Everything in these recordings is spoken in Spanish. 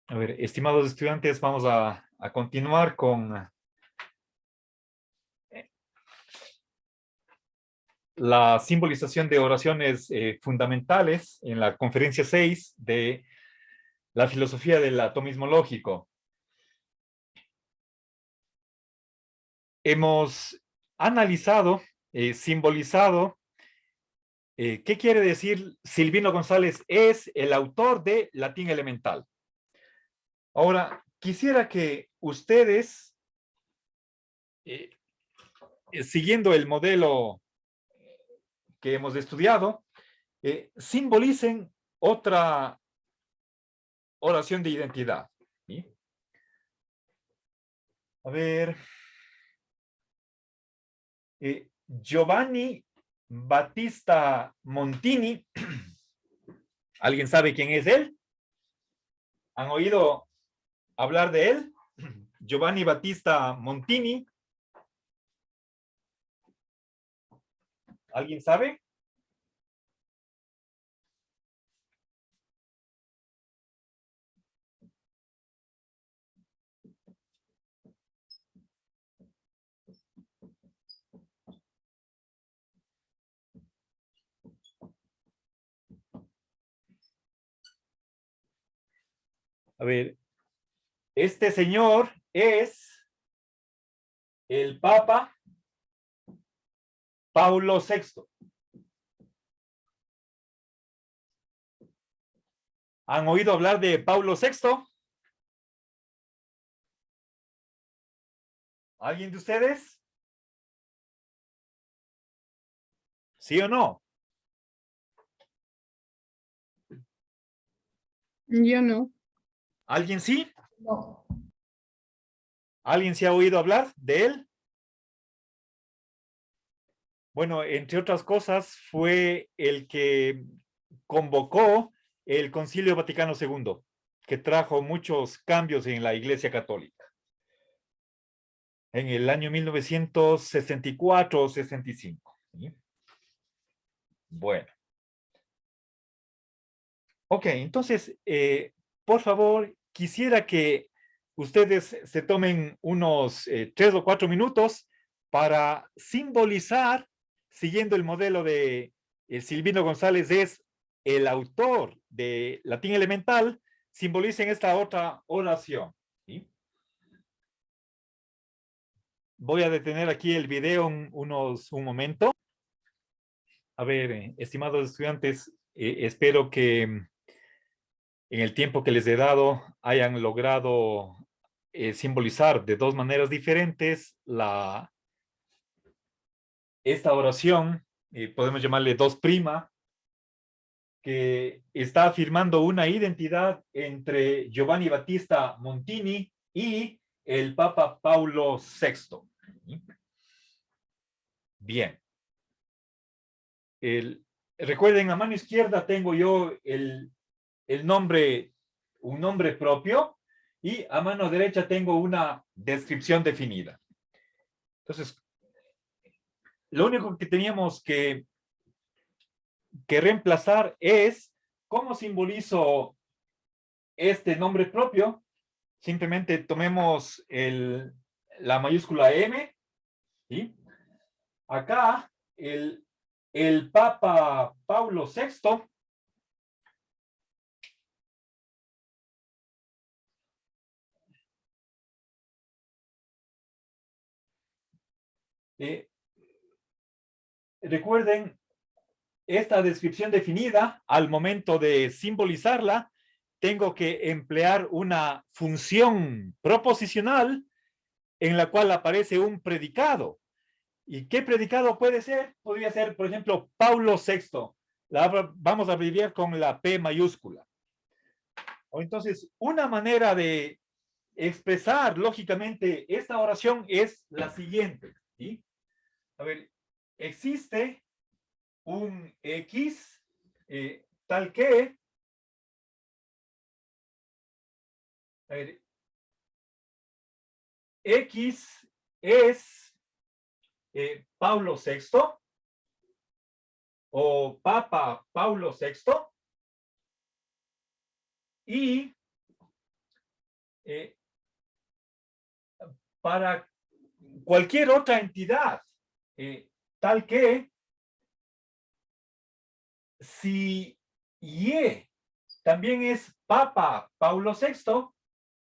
A ver, estimados estudiantes, vamos a continuar con la simbolización de oraciones fundamentales en la conferencia 6 de la filosofía del atomismo lógico. Hemos analizado, simbolizado, ¿qué quiere decir Silvino González es el autor de Latín Elemental? Ahora, quisiera que ustedes, siguiendo el modelo que hemos estudiado, simbolicen otra oración de identidad. ¿Sí? A ver, Giovanni Battista Montini. ¿Alguien sabe quién es él? ¿Han oído hablar de él? Giovanni Battista Montini. ¿Alguien sabe? A ver, este señor es el Papa Paulo VI. ¿Han oído hablar de Paulo VI? ¿Alguien de ustedes? ¿Sí o no? Yo no. ¿Alguien sí? No. ¿Alguien se ha oído hablar de él? Bueno, entre otras cosas, fue el que convocó el Concilio Vaticano II, que trajo muchos cambios en la Iglesia Católica. En el año 1964 o 65. ¿Sí? Bueno. Ok, entonces, por favor, quisiera que ustedes se tomen unos 3 o 4 minutos para simbolizar, siguiendo el modelo de Silvino González, es el autor de Latín Elemental, simbolicen esta otra oración. ¿Sí? Voy a detener aquí el video un momento. A ver, estimados estudiantes, espero que en el tiempo que les he dado hayan logrado simbolizar de dos maneras diferentes esta oración, podemos llamarle dos prima, que está afirmando una identidad entre Giovanni Battista Montini y el Papa Paulo VI. Bien. Recuerden, a mano izquierda tengo yo el nombre, un nombre propio, y a mano derecha tengo una descripción definida. Entonces, lo único que teníamos que reemplazar es cómo simbolizo este nombre propio. Simplemente tomemos la mayúscula M, ¿sí? Acá el Papa Paulo VI recuerden esta descripción definida. Al momento de simbolizarla, tengo que emplear una función proposicional en la cual aparece un predicado. ¿Y qué predicado puede ser? Podría ser, por ejemplo, Paulo VI. Vamos a abreviar con la P mayúscula. O entonces, una manera de expresar lógicamente esta oración es la siguiente. ¿Sí? A ver, existe un X tal que, a ver, X es Paulo VI o Papa Paulo VI, y eh, para cualquier otra entidad, tal que si Y también es Papa Paulo VI,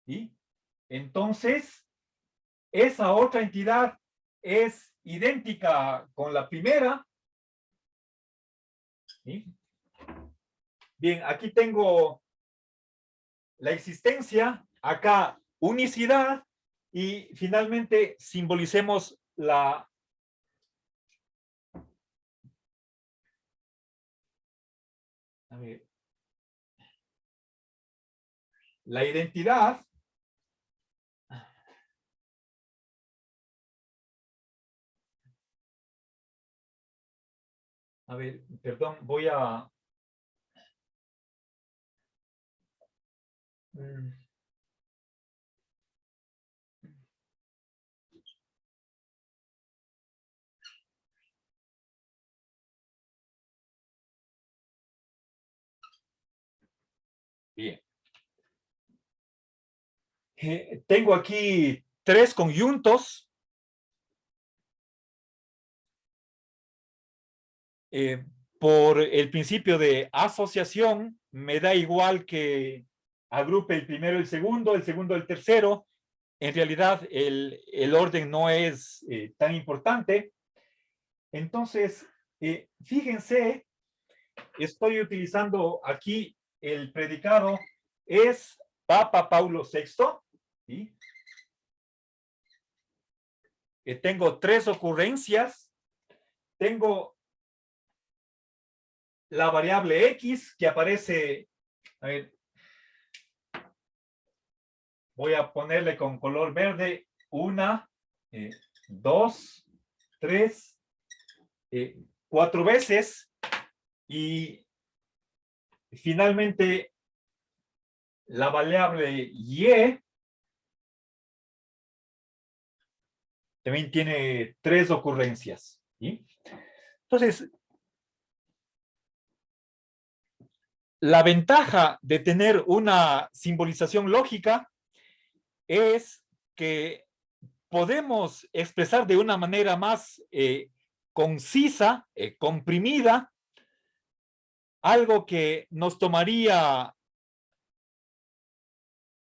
¿sí? Entonces esa otra entidad es idéntica con la primera, ¿sí? Bien, aquí tengo la existencia, acá unicidad, y finalmente simbolicemos la identidad. A ver, perdón, voy a... Bien. Tengo aquí tres conjuntos. Por el principio de asociación, me da igual que agrupe el primero el segundo el tercero. En realidad, el orden no es tan importante. Entonces, fíjense, estoy utilizando aquí el predicado es Papa Paulo VI, ¿sí? Tengo tres ocurrencias. Tengo la variable X que aparece, a ver, voy a ponerle con color verde, 1, 2, 3, 4 veces, y finalmente la variable Y también tiene tres ocurrencias, ¿sí? Entonces, la ventaja de tener una simbolización lógica es que podemos expresar de una manera más concisa, comprimida, algo que nos tomaría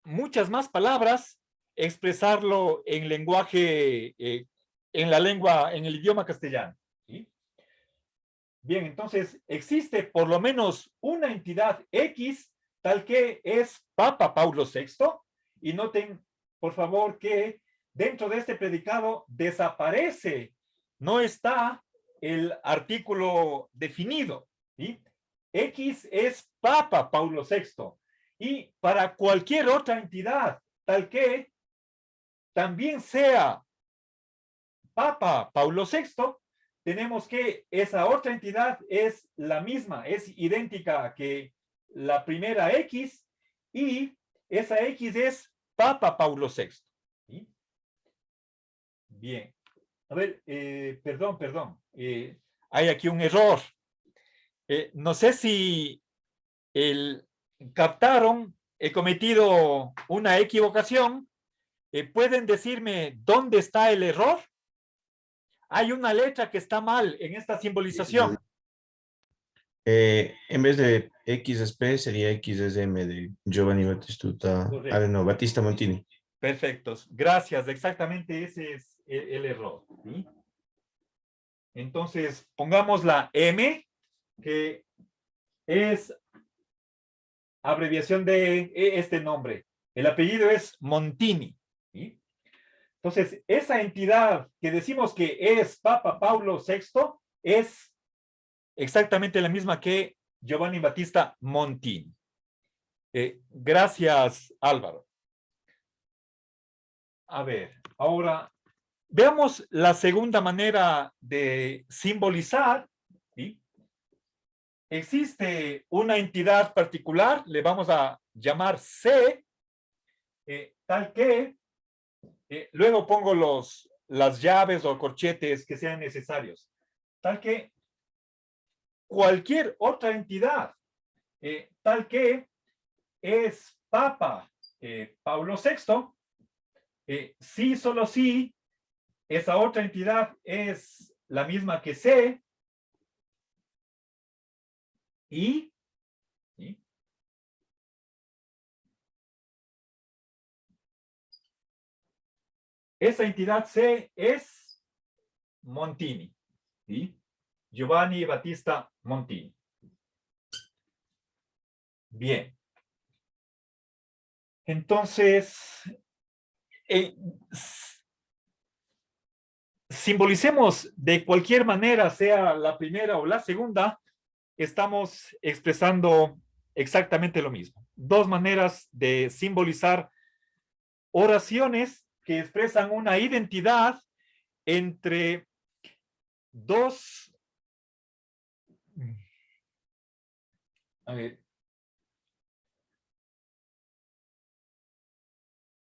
muchas más palabras, expresarlo en lenguaje, en la lengua, en el idioma castellano, ¿sí? Bien, entonces existe por lo menos una entidad X, tal que es Papa Paulo VI, y noten, por favor, que dentro de este predicado desaparece, no está el artículo definido, ¿sí? X es Papa Paulo VI, y para cualquier otra entidad, tal que también sea Papa Paulo VI, tenemos que esa otra entidad es la misma, es idéntica que la primera X, y esa X es Papa Paulo VI. ¿Sí? Bien. A ver, perdón. Hay aquí un error. No sé si captaron, he cometido una equivocación. ¿Pueden decirme dónde está el error? Hay una letra que está mal en esta simbolización. En vez de X es P, sería X es M de Giovanni Battistuta, Correcto. no, Battista Montini. Perfectos. Gracias. Exactamente ese es el error. ¿Sí? Entonces, pongamos la M, que es abreviación de este nombre. El apellido es Montini. ¿Sí? Entonces, esa entidad que decimos que es Papa Paulo VI es exactamente la misma que Giovanni Battista Montini. Gracias, Álvaro. A ver, ahora veamos la segunda manera de simbolizar, ¿sí? Existe una entidad particular, le vamos a llamar C, tal que, luego pongo las llaves o corchetes que sean necesarios, tal que cualquier otra entidad, tal que es Papa Pablo VI, sí, solo sí, esa otra entidad es la misma que C, y esa entidad C es Montini, ¿sí? Giovanni Battista Montini. Bien. Entonces, simbolicemos de cualquier manera, sea la primera o la segunda, estamos expresando exactamente lo mismo. Dos maneras de simbolizar oraciones que expresan una identidad entre dos.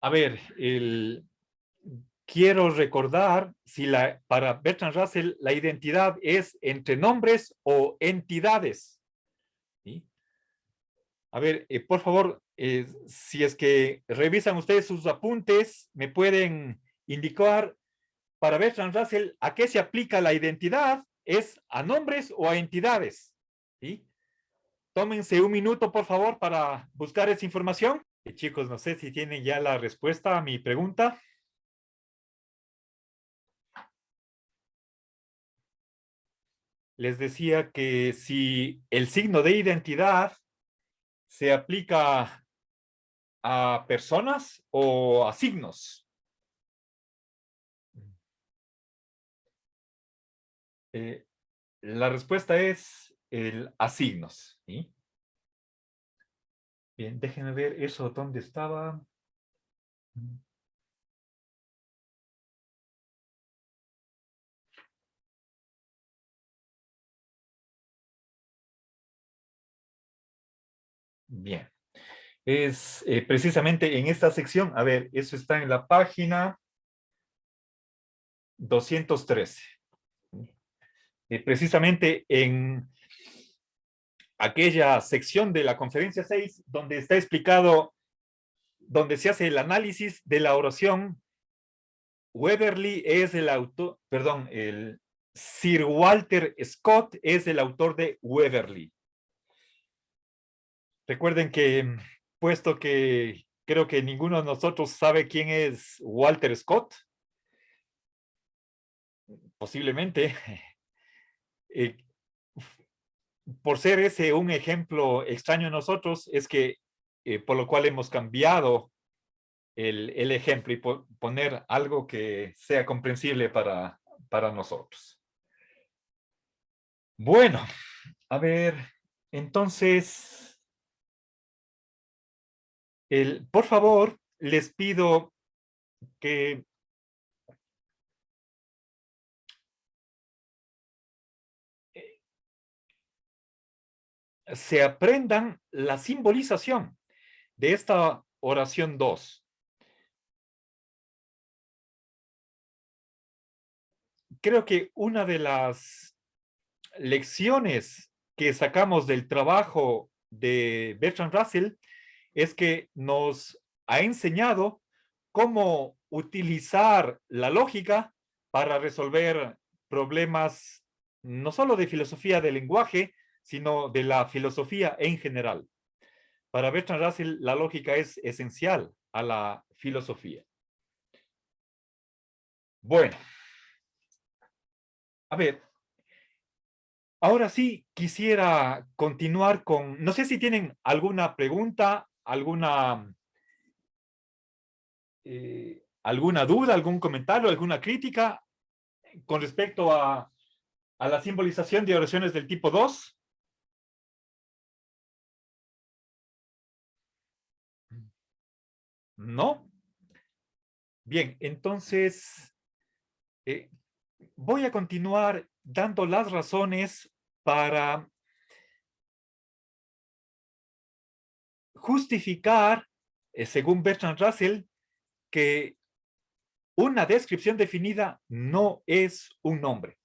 A ver, quiero recordar si para Bertrand Russell la identidad es entre nombres o entidades. ¿Sí? A ver, por favor, si es que revisan ustedes sus apuntes, me pueden indicar para Bertrand Russell a qué se aplica la identidad, ¿es a nombres o a entidades? ¿Sí? Tómense un minuto, por favor, para buscar esa información. Chicos, no sé si tienen ya la respuesta a mi pregunta. Les decía que si el signo de identidad se aplica a personas o a signos. La respuesta es el a signos. ¿Sí? Bien, déjenme ver eso, ¿dónde estaba? Bien. Es precisamente en esta sección, a ver, eso está en la página 213. Precisamente en aquella sección de la conferencia 6, donde está explicado, donde se hace el análisis de la oración. Weberly es el autor, perdón, el Sir Walter Scott es el autor de Weberly. Recuerden que, puesto que creo que ninguno de nosotros sabe quién es Walter Scott, posiblemente, por ser ese un ejemplo extraño a nosotros, es que por lo cual hemos cambiado el ejemplo y poner algo que sea comprensible para nosotros. Bueno, a ver, entonces, por favor, les pido que se aprendan la simbolización de esta oración 2. Creo que una de las lecciones que sacamos del trabajo de Bertrand Russell es que nos ha enseñado cómo utilizar la lógica para resolver problemas no solo de filosofía del lenguaje, sino de la filosofía en general. Para Bertrand Russell, la lógica es esencial a la filosofía. Bueno, a ver, ahora sí quisiera continuar con, no sé si tienen alguna pregunta, alguna duda, algún comentario, alguna crítica con respecto a la simbolización de oraciones del tipo 2. ¿No? Bien, entonces voy a continuar dando las razones para justificar, según Bertrand Russell, que una descripción definida no es un nombre.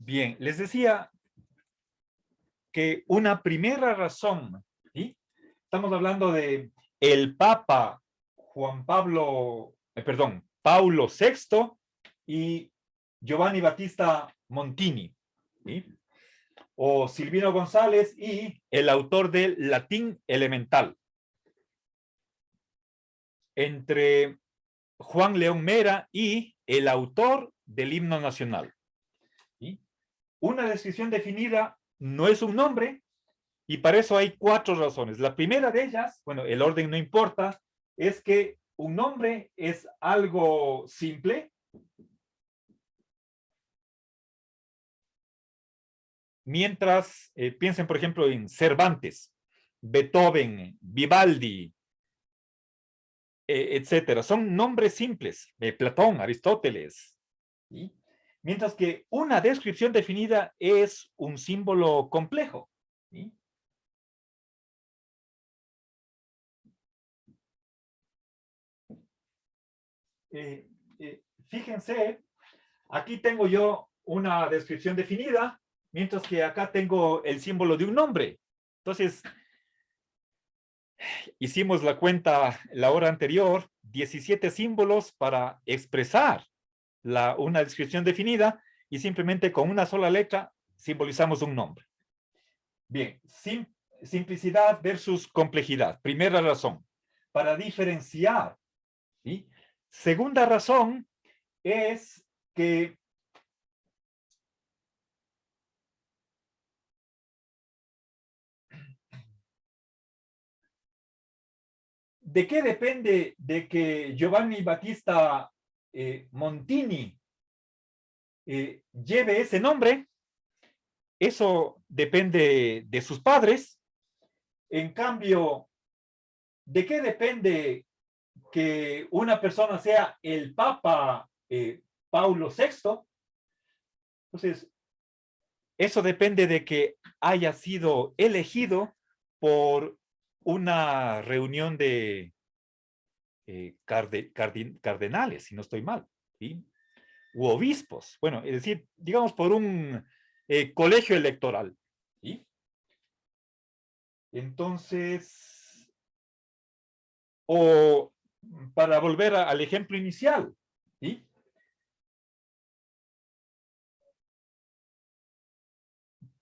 Bien, les decía que una primera razón, ¿sí? Estamos hablando de el Papa Paulo VI y Giovanni Battista Montini, ¿sí? O Silvino González y el autor del Latín Elemental. Entre Juan León Mera y el autor del himno nacional. ¿Sí? Una descripción definida no es un nombre, y para eso hay 4 razones. La primera de ellas, bueno, el orden no importa, es que un nombre es algo simple. Mientras piensen, por ejemplo, en Cervantes, Beethoven, Vivaldi, etcétera. Son nombres simples, Platón, Aristóteles. ¿Sí? Mientras que una descripción definida es un símbolo complejo. ¿Sí? Fíjense, aquí tengo yo una descripción definida, mientras que acá tengo el símbolo de un nombre. Entonces, hicimos la cuenta la hora anterior, 17 símbolos para expresar una descripción definida, y simplemente con una sola letra simbolizamos un nombre. Bien, simplicidad versus complejidad. Primera razón, para diferenciar. ¿Sí? Segunda razón es que ¿de qué depende de que Giovanni Battista Montini lleve ese nombre? Eso depende de sus padres. En cambio, ¿de qué depende que una persona sea el Papa Paulo VI? Entonces, eso depende de que haya sido elegido por una reunión de cardenales, si no estoy mal, ¿sí? U obispos. Bueno, es decir, digamos por un colegio electoral. ¿Sí? Entonces, o para volver al ejemplo inicial, ¿sí?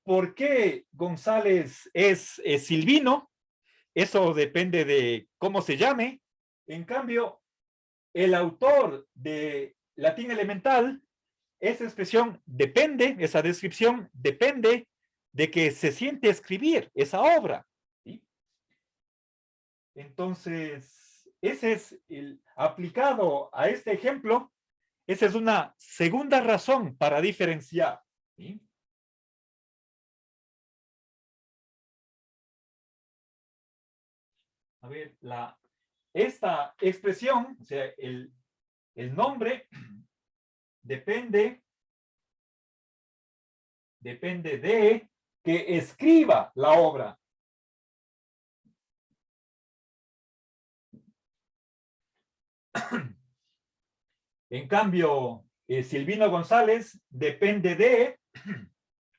¿Por qué González es Silvino? Eso depende de cómo se llame. En cambio, el autor de Latín Elemental, esa expresión depende, esa descripción depende de que se siente escribir esa obra. ¿Sí? Entonces, ese es aplicado a este ejemplo, esa es una segunda razón para diferenciar. ¿Sí? A ver, esta expresión, o sea, el nombre depende de que escriba la obra. En cambio, Silvino González depende de,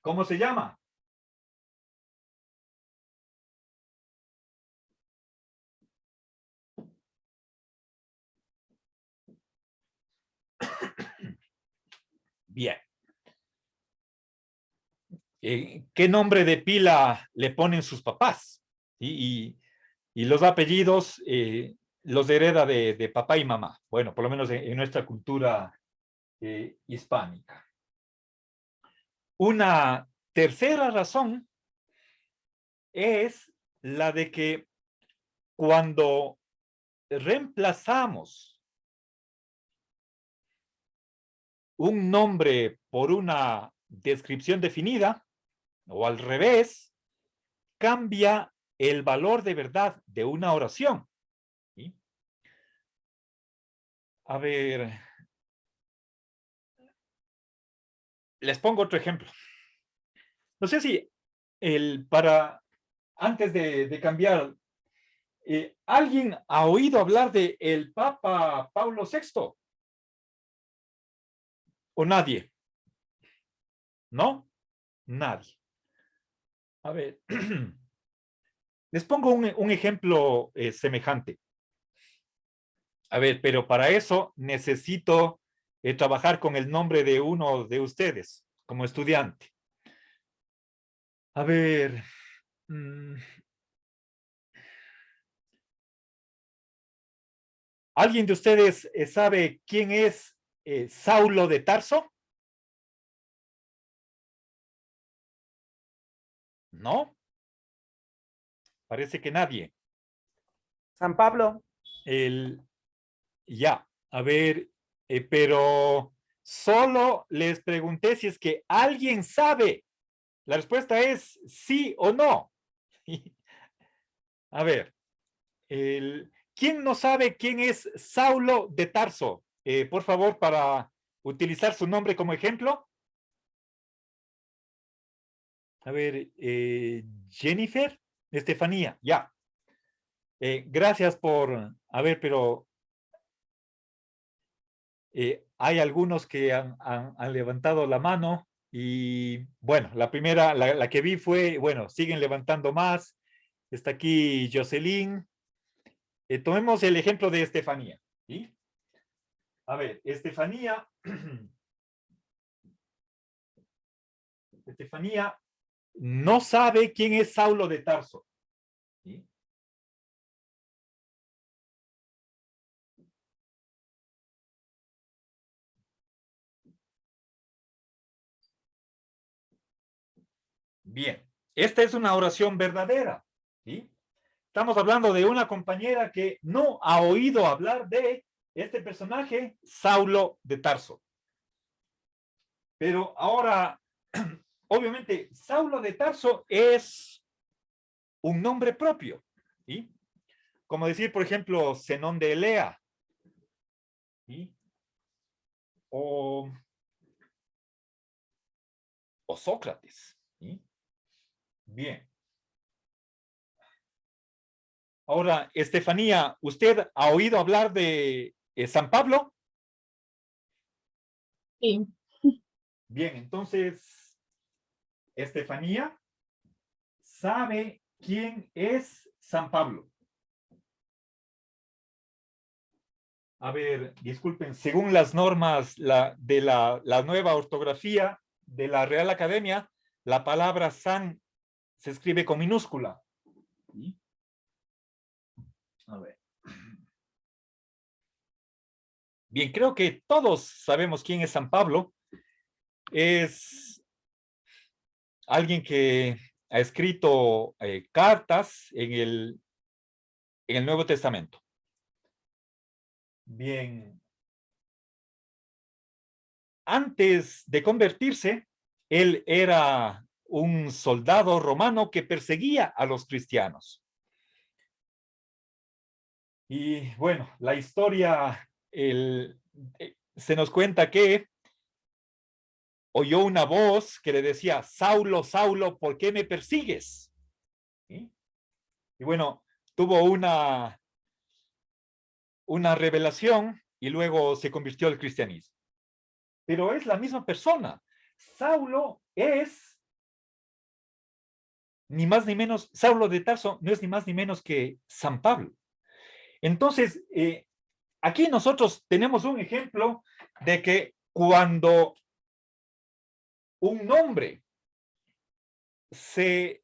¿cómo se llama? Bien. ¿Qué nombre de pila le ponen sus papás? Y los apellidos los hereda de papá y mamá. Bueno, por lo menos en nuestra cultura hispánica. Una tercera razón es la de que cuando reemplazamos un nombre por una descripción definida, o al revés, cambia el valor de verdad de una oración. ¿Sí? A ver, les pongo otro ejemplo. No sé si antes de cambiar, ¿alguien ha oído hablar de el Papa Paulo VI? ¿O nadie? ¿No? Nadie. A ver, les pongo un ejemplo semejante. A ver, pero para eso necesito trabajar con el nombre de uno de ustedes como estudiante. A ver. ¿Alguien de ustedes sabe quién es Saulo de Tarso? ¿No? Parece que nadie. San Pablo. Ya, a ver, pero solo les pregunté si es que alguien sabe. La respuesta es sí o no. A ver, ¿quién no sabe quién es Saulo de Tarso? Por favor, para utilizar su nombre como ejemplo. A ver, Jennifer, Estefanía, ya. Gracias por, a ver, pero hay algunos que han levantado la mano y bueno, la primera, la que vi fue, bueno, siguen levantando más. Está aquí Jocelyn. Tomemos el ejemplo de Estefanía, ¿sí? A ver, Estefanía, Estefanía no sabe quién es Saulo de Tarso, ¿sí? Bien, esta es una oración verdadera, ¿sí? Estamos hablando de una compañera que no ha oído hablar de este personaje, Saulo de Tarso. Pero ahora, obviamente, Saulo de Tarso es un nombre propio, ¿sí? Como decir, por ejemplo, Zenón de Elea, ¿sí? O Sócrates, ¿sí? Bien. Ahora, Estefanía, ¿usted ha oído hablar de San Pablo? Sí. Bien, entonces, Estefanía sabe quién es San Pablo. A ver, disculpen, según las normas de la nueva ortografía de la Real Academia, la palabra San se escribe con minúscula. ¿Sí? A ver. Bien, creo que todos sabemos quién es San Pablo. Es alguien que ha escrito cartas en el Nuevo Testamento. Bien. Antes de convertirse, él era un soldado romano que perseguía a los cristianos. Y bueno, la historia se nos cuenta que oyó una voz que le decía, Saulo, Saulo, ¿por qué me persigues? ¿Sí? Y bueno, tuvo una revelación y luego se convirtió al cristianismo. Pero es la misma persona. Saulo es ni más ni menos, Saulo de Tarso no es ni más ni menos que San Pablo. Entonces, aquí nosotros tenemos un ejemplo de que cuando un nombre se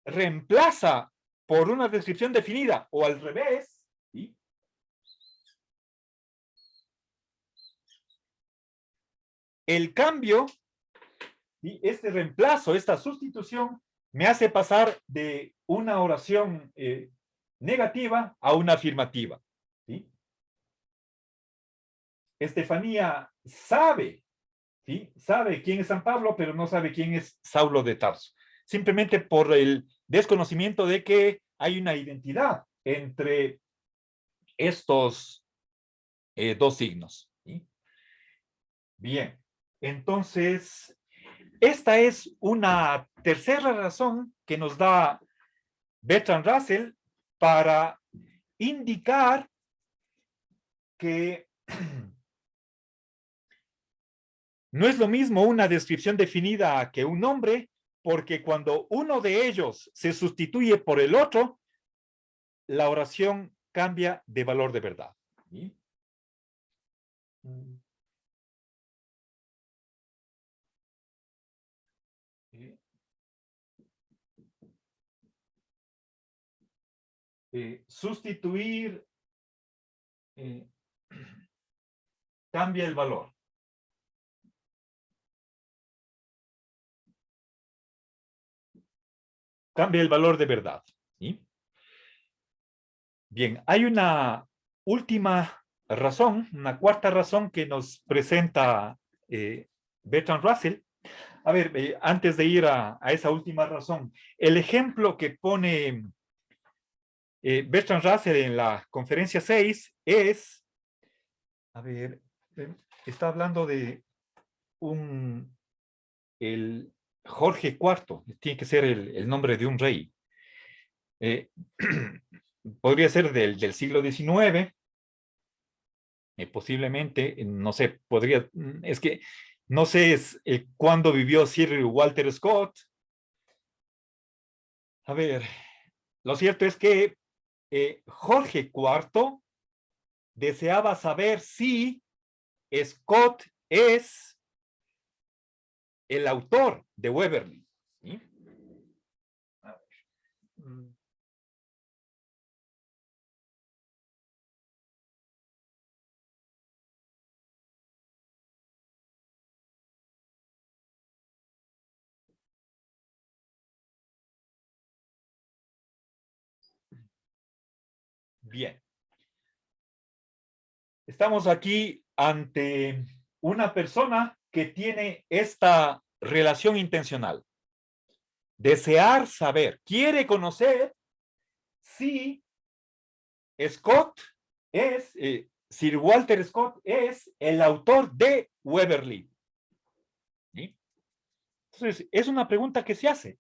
reemplaza por una descripción definida o al revés, ¿sí? El cambio, ¿sí? Este reemplazo, esta sustitución, me hace pasar de una oración negativa a una afirmativa. ¿Sí? Estefanía sabe, ¿sí? Sabe quién es San Pablo, pero no sabe quién es Saulo de Tarso. Simplemente por el desconocimiento de que hay una identidad entre estos dos signos. ¿Sí? Bien, entonces, esta es una tercera razón que nos da Bertrand Russell para indicar que No es lo mismo una descripción definida que un nombre, porque cuando uno de ellos se sustituye por el otro, la oración cambia de valor de verdad. ¿Sí? Sustituir cambia el valor. Cambia el valor de verdad. ¿Sí? Bien, hay una última razón, una cuarta razón que nos presenta Bertrand Russell. A ver, antes de ir a esa última razón, el ejemplo que pone Bertrand Russell en la conferencia 6 es, a ver, está hablando de el Jorge IV, tiene que ser el nombre de un rey. Podría ser del siglo XIX, posiblemente, no sé, podría, es que no sé cuándo vivió Sir Walter Scott. A ver, lo cierto es que Jorge IV deseaba saber si Scott es el autor de Waverly. ¿Sí? A ver. Bien. Estamos aquí ante una persona que tiene esta relación intencional. Desear saber, quiere conocer si Scott es, Sir Walter Scott es el autor de Waverly. ¿Sí? Entonces, es una pregunta que se hace.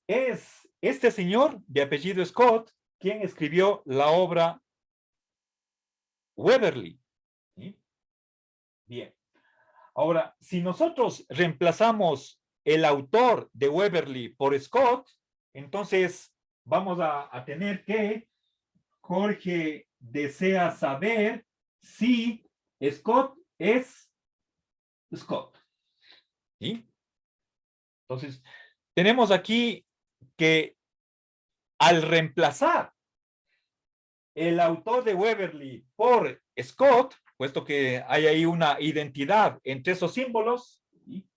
¿Es este señor de apellido Scott quien escribió la obra Waverly? ¿Sí? Bien. Ahora, si nosotros reemplazamos el autor de Waverly por Scott, entonces vamos a tener que Jorge desea saber si Scott es Scott. ¿Sí? Entonces, tenemos aquí que al reemplazar el autor de Waverly por Scott, puesto que hay ahí una identidad entre esos símbolos, ¿sí?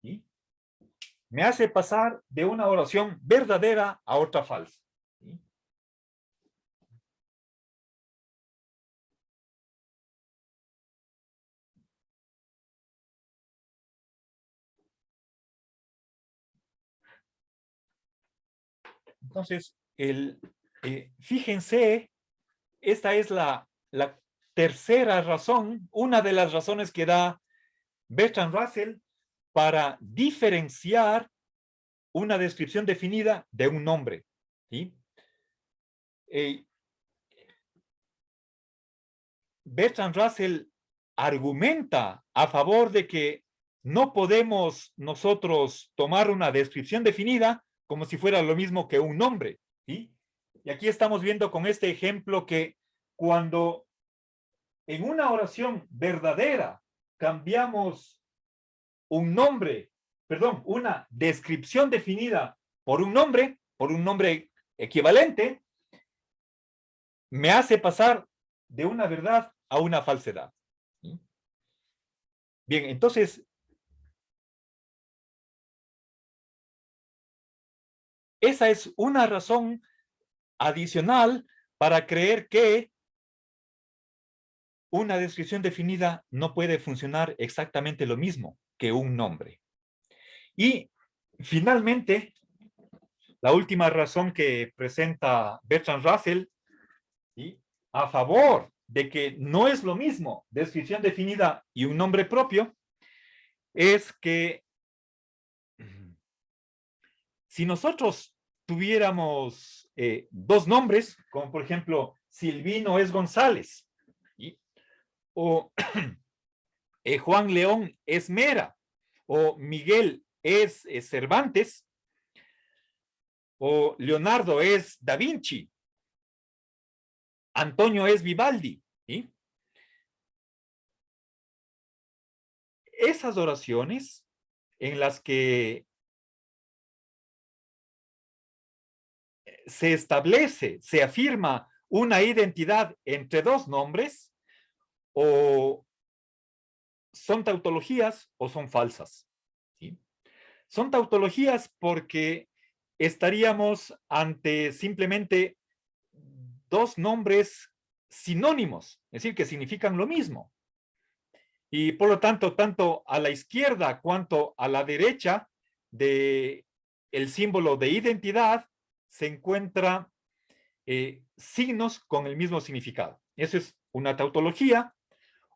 ¿Sí? Me hace pasar de una oración verdadera a otra falsa. ¿Sí? Entonces, fíjense, esta es la tercera razón, una de las razones que da Bertrand Russell para diferenciar una descripción definida de un nombre. ¿Sí? Bertrand Russell argumenta a favor de que no podemos nosotros tomar una descripción definida como si fuera lo mismo que un nombre. ¿Sí? Y aquí estamos viendo con este ejemplo que cuando en una oración verdadera cambiamos un nombre, perdón, una descripción definida por un nombre equivalente, me hace pasar de una verdad a una falsedad. ¿Sí? Bien, entonces, esa es una razón adicional para creer que una descripción definida no puede funcionar exactamente lo mismo que un nombre. Y finalmente, la última razón que presenta Bertrand Russell, ¿sí?, a favor de que no es lo mismo descripción definida y un nombre propio, es que si nosotros tuviéramos dos nombres, como por ejemplo, Silvino es González, o Juan León es Mera, o Miguel es Cervantes, o Leonardo es Da Vinci, Antonio es Vivaldi, ¿sí? Esas oraciones en las que se establece, se afirma una identidad entre dos nombres, o son tautologías o son falsas, ¿sí? Son tautologías porque estaríamos ante simplemente dos nombres sinónimos, es decir, que significan lo mismo. Y por lo tanto, tanto a la izquierda cuanto a la derecha del símbolo de identidad se encuentra signos con el mismo significado. Eso es una tautología,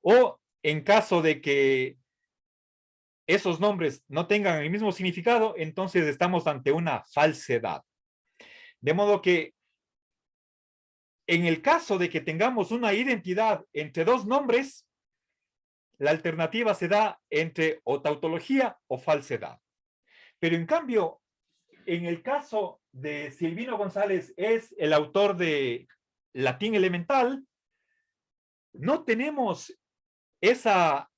o en caso de que esos nombres no tengan el mismo significado, entonces estamos ante una falsedad. De modo que en el caso de que tengamos una identidad entre dos nombres, la alternativa se da entre o tautología o falsedad. Pero en cambio, en el caso de Silvino González es el autor de Latín Elemental, no tenemos esa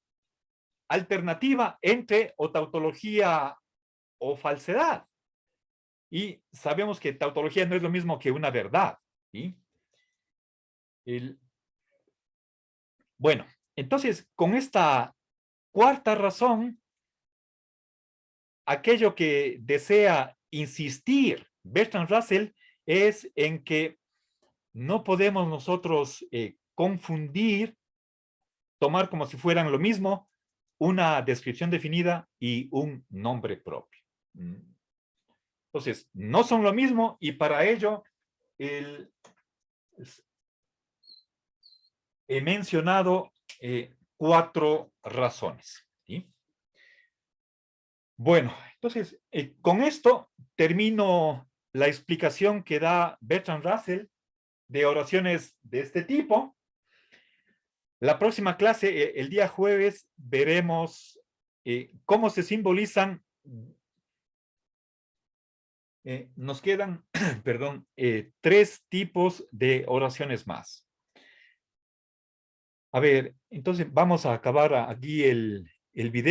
alternativa entre o tautología o falsedad. Y sabemos que tautología no es lo mismo que una verdad, ¿sí? Bueno, entonces, con esta cuarta razón, aquello que desea insistir Bertrand Russell es en que no podemos nosotros confundir, tomar como si fueran lo mismo, una descripción definida y un nombre propio. Entonces, no son lo mismo, y para ello he mencionado 4 razones, ¿sí? Bueno, entonces, con esto termino la explicación que da Bertrand Russell de oraciones de este tipo. La próxima clase, el día jueves, veremos cómo se simbolizan. Nos quedan, perdón, 3 tipos de oraciones más. A ver, entonces vamos a acabar aquí el video.